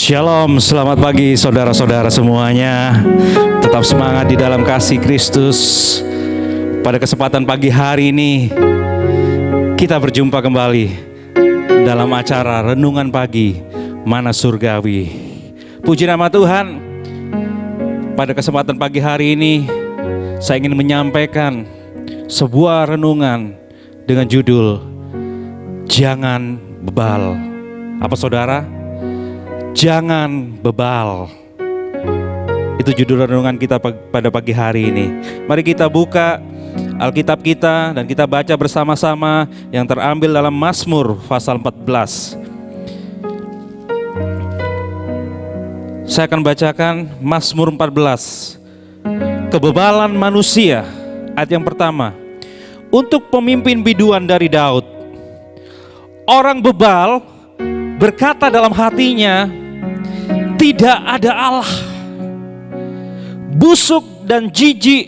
Shalom, selamat pagi saudara-saudara semuanya. Tetap semangat di dalam kasih Kristus. Pada kesempatan pagi hari ini kita berjumpa kembali dalam acara Renungan Pagi Mana Surgawi. Puji nama Tuhan. Pada kesempatan pagi hari ini saya ingin menyampaikan sebuah renungan dengan judul Jangan Bebal. Apa saudara? Jangan bebal. Itu judul renungan kita pada pagi hari ini. Mari kita buka Alkitab kita dan kita baca bersama-sama yang terambil dalam Mazmur pasal 14. Saya akan bacakan Mazmur 14. Kebebalan manusia, ayat yang pertama. Untuk pemimpin biduan dari Daud. Orang bebal berkata dalam hatinya, tidak ada Allah. Busuk dan jijik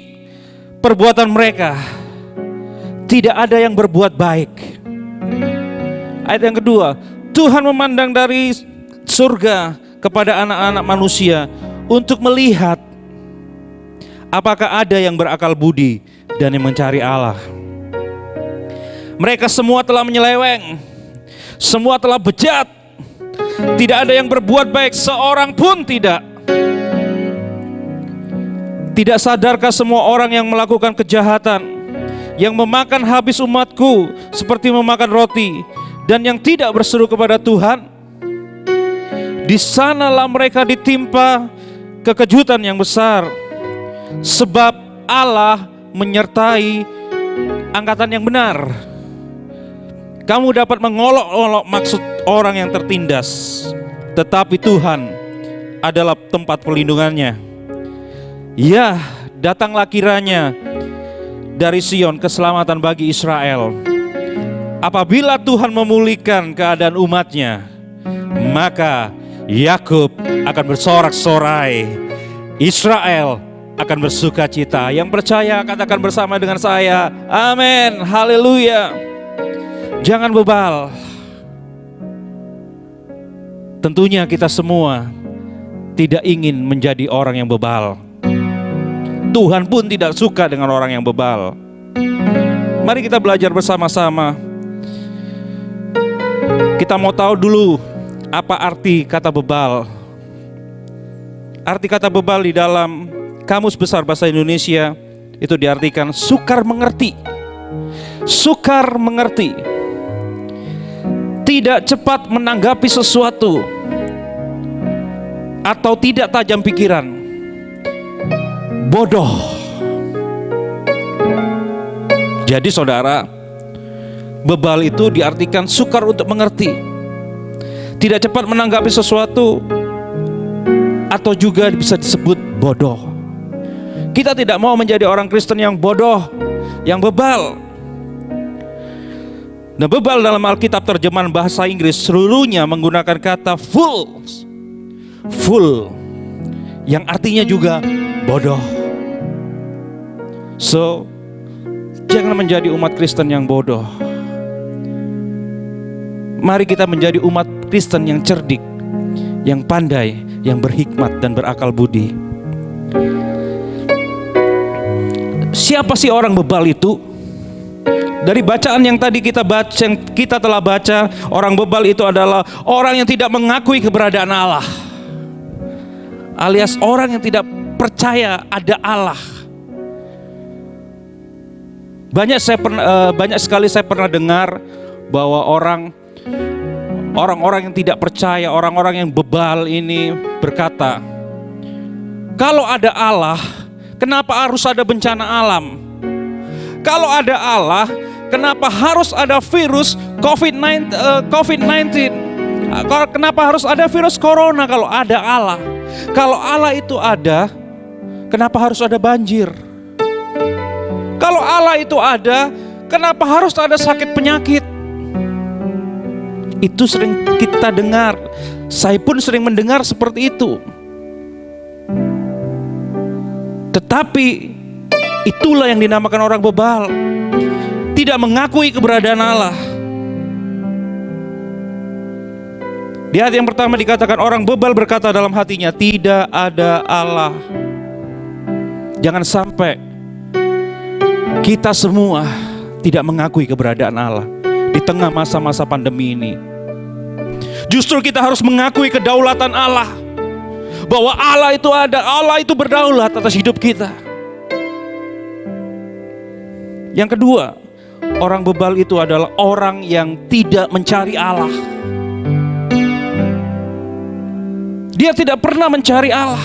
perbuatan mereka, tidak ada yang berbuat baik. Ayat yang kedua, Tuhan memandang dari surga kepada anak-anak manusia untuk melihat apakah ada yang berakal budi dan yang mencari Allah. Mereka semua telah menyeleweng, semua telah bejat. Tidak ada yang berbuat baik, seorang pun tidak. Tidak sadarkah semua orang yang melakukan kejahatan, yang memakan habis umatku seperti memakan roti, dan yang tidak berseru kepada Tuhan? Di sanalah mereka ditimpa kekejutan yang besar, sebab Allah menyertai angkatan yang benar. Kamu dapat mengolok-olok maksud orang yang tertindas, tetapi Tuhan adalah tempat perlindungannya. Ya, datanglah kiranya dari Sion keselamatan bagi Israel. Apabila Tuhan memulihkan keadaan umatnya, maka Yakub akan bersorak-sorai, Israel akan bersuka cita. Yang percaya katakan bersama dengan saya, amin, haleluya. Jangan bebal. Tentunya kita semua tidak ingin menjadi orang yang bebal. Tuhan pun tidak suka dengan orang yang bebal. Mari kita belajar bersama-sama. Kita mau tahu dulu apa arti kata bebal. Arti kata bebal di dalam Kamus Besar Bahasa Indonesia itu diartikan sukar mengerti. Sukar mengerti. Tidak cepat menanggapi sesuatu, atau tidak tajam pikiran. Bodoh. Jadi saudara, bebal itu diartikan sukar untuk mengerti, tidak cepat menanggapi sesuatu, atau juga bisa disebut bodoh. Kita tidak mau menjadi orang Kristen yang bodoh, yang bebal. Nah, bebal dalam Alkitab terjemahan bahasa Inggris seluruhnya menggunakan kata full, yang artinya juga bodoh. So, jangan menjadi umat Kristen yang bodoh. Mari kita menjadi umat Kristen yang cerdik, yang pandai, yang berhikmat dan berakal budi. Siapa sih orang bebal itu? Dari bacaan yang tadi kita baca, yang kita telah baca, orang bebal itu adalah orang yang tidak mengakui keberadaan Allah, alias orang yang tidak percaya ada Allah. Banyak sekali saya pernah dengar bahwa orang-orang yang tidak percaya, orang-orang yang bebal ini berkata, kalau ada Allah, kenapa harus ada bencana alam? Kalau ada Allah, kenapa harus ada virus COVID-19? Kenapa harus ada virus corona kalau ada Allah? Kalau Allah itu ada, kenapa harus ada banjir? Kalau Allah itu ada, kenapa harus ada sakit penyakit? Itu sering kita dengar. Saya pun sering mendengar seperti itu. Tetapi itulah yang dinamakan orang bebal. Tidak mengakui keberadaan Allah. Di ayat yang pertama dikatakan orang bebal berkata dalam hatinya, tidak ada Allah. Jangan sampai kita semua tidak mengakui keberadaan Allah di tengah masa-masa pandemi ini. Justru kita harus mengakui kedaulatan Allah, bahwa Allah itu ada, Allah itu berdaulat atas hidup kita. Yang kedua, orang bebal itu adalah orang yang tidak mencari Allah. Dia tidak pernah mencari Allah.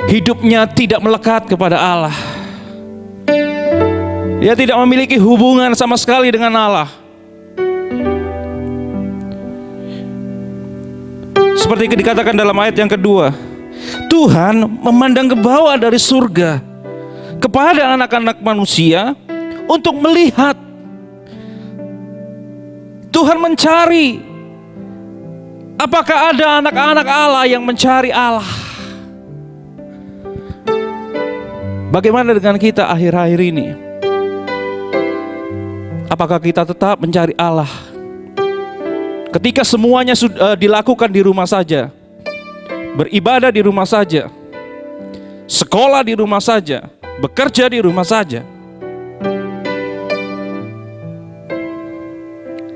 Hidupnya tidak melekat kepada Allah. Dia tidak memiliki hubungan sama sekali dengan Allah. Seperti dikatakan dalam ayat yang kedua, Tuhan memandang ke bawah dari surga kepada anak-anak manusia untuk melihat. Tuhan mencari, apakah ada anak-anak Allah yang mencari Allah? Bagaimana dengan kita akhir-akhir ini? Apakah kita tetap mencari Allah? Ketika semuanya sudah dilakukan di rumah saja, beribadah di rumah saja, sekolah di rumah saja, bekerja di rumah saja,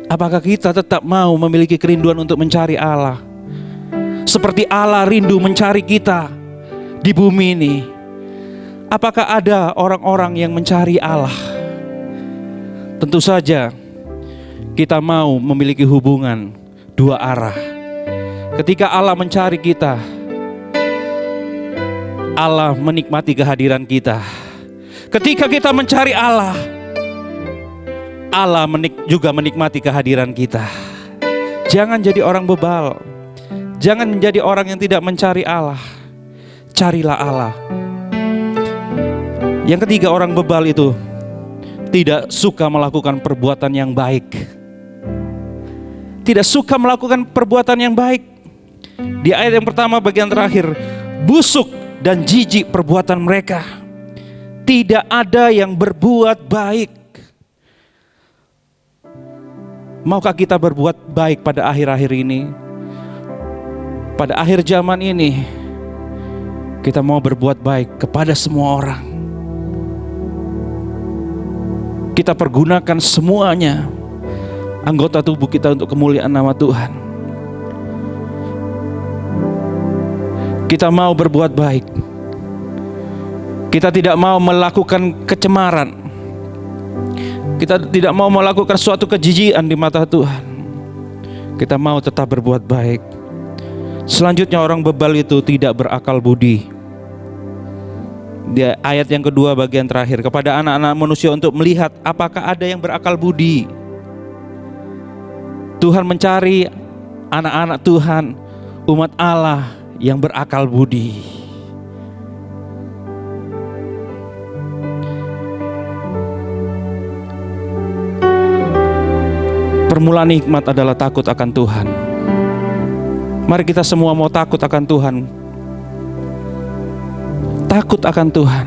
apakah kita tetap mau memiliki kerinduan untuk mencari Allah? Seperti Allah rindu mencari kita di bumi ini. Apakah ada orang-orang yang mencari Allah? Tentu saja kita mau memiliki hubungan dua arah. Ketika Allah mencari kita, Allah menikmati kehadiran kita. Ketika kita mencari Allah, Allah juga menikmati kehadiran kita. Jangan jadi orang bebal. Jangan menjadi orang yang tidak mencari Allah. Carilah Allah. Yang ketiga, orang bebal itu tidak suka melakukan perbuatan yang baik. Tidak suka melakukan perbuatan yang baik. Di ayat yang pertama bagian terakhir, busuk dan jijik perbuatan mereka. Tidak ada yang berbuat baik. Maukah kita berbuat baik pada akhir-akhir ini? Pada akhir zaman ini, kita mau berbuat baik kepada semua orang. Kita pergunakan semuanya, anggota tubuh kita, untuk kemuliaan nama Tuhan. Kita mau berbuat baik. Kita tidak mau melakukan kecemaran. Kita tidak mau melakukan suatu kejijikan di mata Tuhan. Kita mau tetap berbuat baik. Selanjutnya, orang bebal itu tidak berakal budi. Di ayat yang kedua bagian terakhir, kepada anak-anak manusia untuk melihat apakah ada yang berakal budi. Tuhan mencari anak-anak Tuhan, umat Allah yang berakal budi. Permulaan hikmat adalah takut akan Tuhan. Mari kita semua mau takut akan Tuhan. Takut akan Tuhan.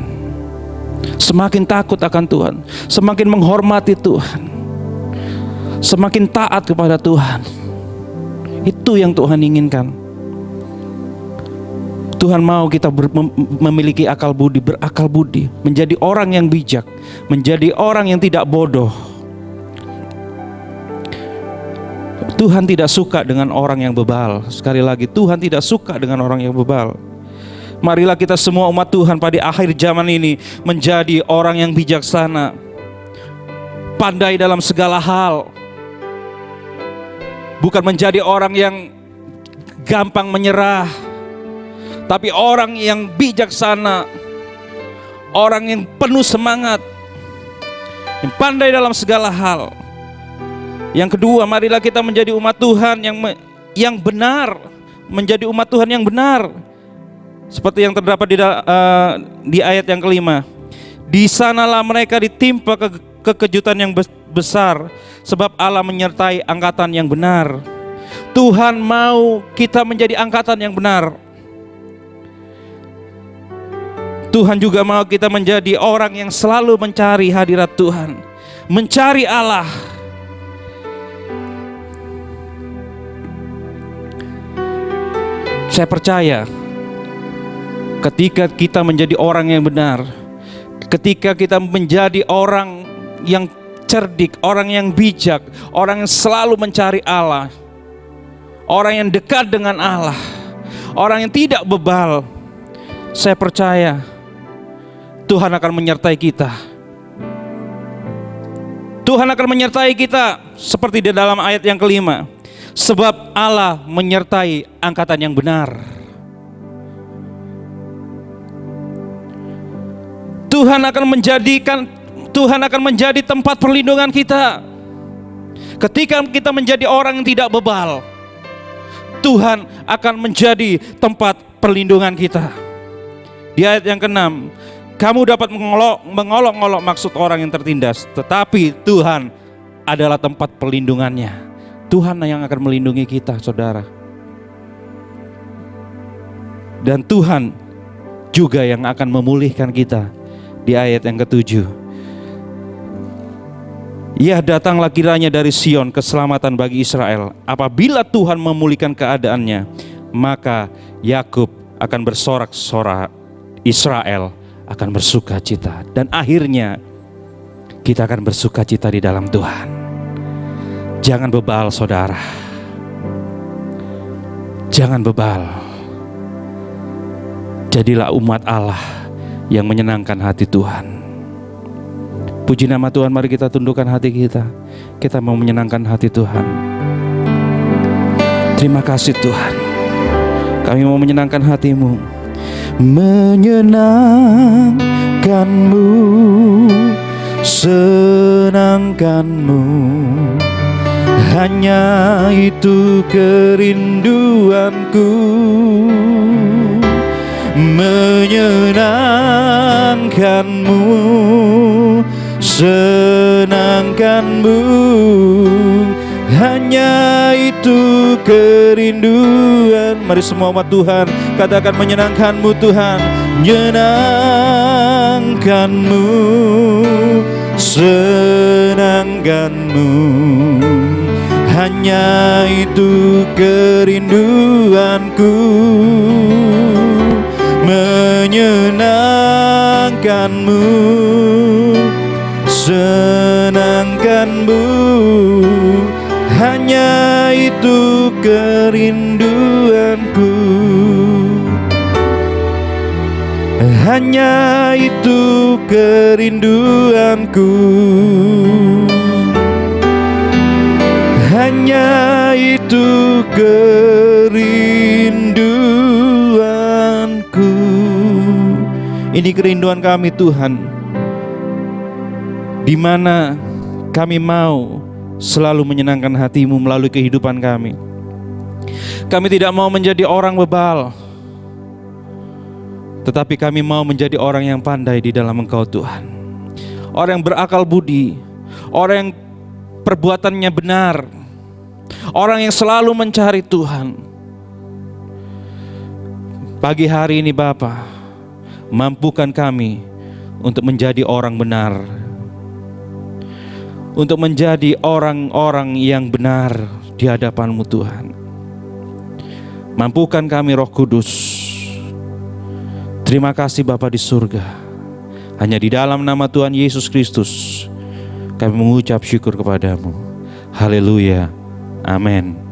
Semakin takut akan Tuhan, semakin menghormati Tuhan, semakin taat kepada Tuhan. Itu yang Tuhan inginkan. Tuhan mau kita memiliki akal budi, berakal budi, menjadi orang yang bijak, menjadi orang yang tidak bodoh. Tuhan tidak suka dengan orang yang bebal. Sekali lagi, Tuhan tidak suka dengan orang yang bebal. Marilah kita semua umat Tuhan pada akhir zaman ini menjadi orang yang bijaksana, pandai dalam segala hal. Bukan menjadi orang yang gampang menyerah, tapi orang yang bijaksana, orang yang penuh semangat, yang pandai dalam segala hal. Yang kedua, marilah kita menjadi umat Tuhan yang benar, menjadi umat Tuhan yang benar. Seperti yang terdapat di ayat yang kelima. Di sanalah mereka ditimpa kekejutan yang besar, sebab Allah menyertai angkatan yang benar. Tuhan mau kita menjadi angkatan yang benar. Tuhan juga mau kita menjadi orang yang selalu mencari hadirat Tuhan, mencari Allah. Saya percaya ketika kita menjadi orang yang benar, ketika kita menjadi orang yang cerdik, orang yang bijak, orang yang selalu mencari Allah, orang yang dekat dengan Allah, orang yang tidak bebal, saya percaya Tuhan akan menyertai kita. Tuhan akan menyertai kita seperti di dalam ayat yang kelima. Sebab Allah menyertai angkatan yang benar. Tuhan akan menjadi tempat perlindungan kita. Ketika kita menjadi orang yang tidak bebal, Tuhan akan menjadi tempat perlindungan kita. Di ayat yang ke-6, kamu dapat mengolok-olok maksud orang yang tertindas, tetapi Tuhan adalah tempat perlindungannya. Tuhan yang akan melindungi kita, saudara. Dan Tuhan juga yang akan memulihkan kita. Di ayat yang ke-7, ya datanglah kiranya dari Sion keselamatan bagi Israel. Apabila Tuhan memulihkan keadaannya, maka Yakub akan bersorak-sorak, Israel akan bersuka cita. Dan akhirnya kita akan bersuka cita di dalam Tuhan. Jangan bebal, saudara. Jangan bebal. Jadilah umat Allah yang menyenangkan hati Tuhan. Puji nama Tuhan, mari kita tundukkan hati kita. Kita mau menyenangkan hati Tuhan. Terima kasih Tuhan. Kami mau menyenangkan hatimu. Menyenangkanmu, senangkanmu, hanya itu kerinduanku. Menyenangkanmu, senangkanmu, hanya itu kerinduan. Mari semua umat Tuhan katakan menyenangkanmu Tuhan. Menyenangkanmu, senangkanmu, hanya itu kerinduanku. Menyenangkanmu, senangkanmu, hanya itu kerinduanku. Hanya itu kerinduanku. Hanya itu kerinduanku. Ini kerinduan kami Tuhan, di mana kami mau selalu menyenangkan hati-Mu melalui kehidupan kami. Kami tidak mau menjadi orang bebal, tetapi kami mau menjadi orang yang pandai di dalam Engkau Tuhan. Orang yang berakal budi, orang yang perbuatannya benar, orang yang selalu mencari Tuhan. Pagi hari ini Bapa, mampukan kami untuk menjadi orang benar, untuk menjadi orang-orang yang benar di hadapan-Mu Tuhan. Mampukan kami Roh Kudus. Terima kasih Bapa di surga. Hanya di dalam nama Tuhan Yesus Kristus kami mengucap syukur kepadamu. Haleluya. Amin.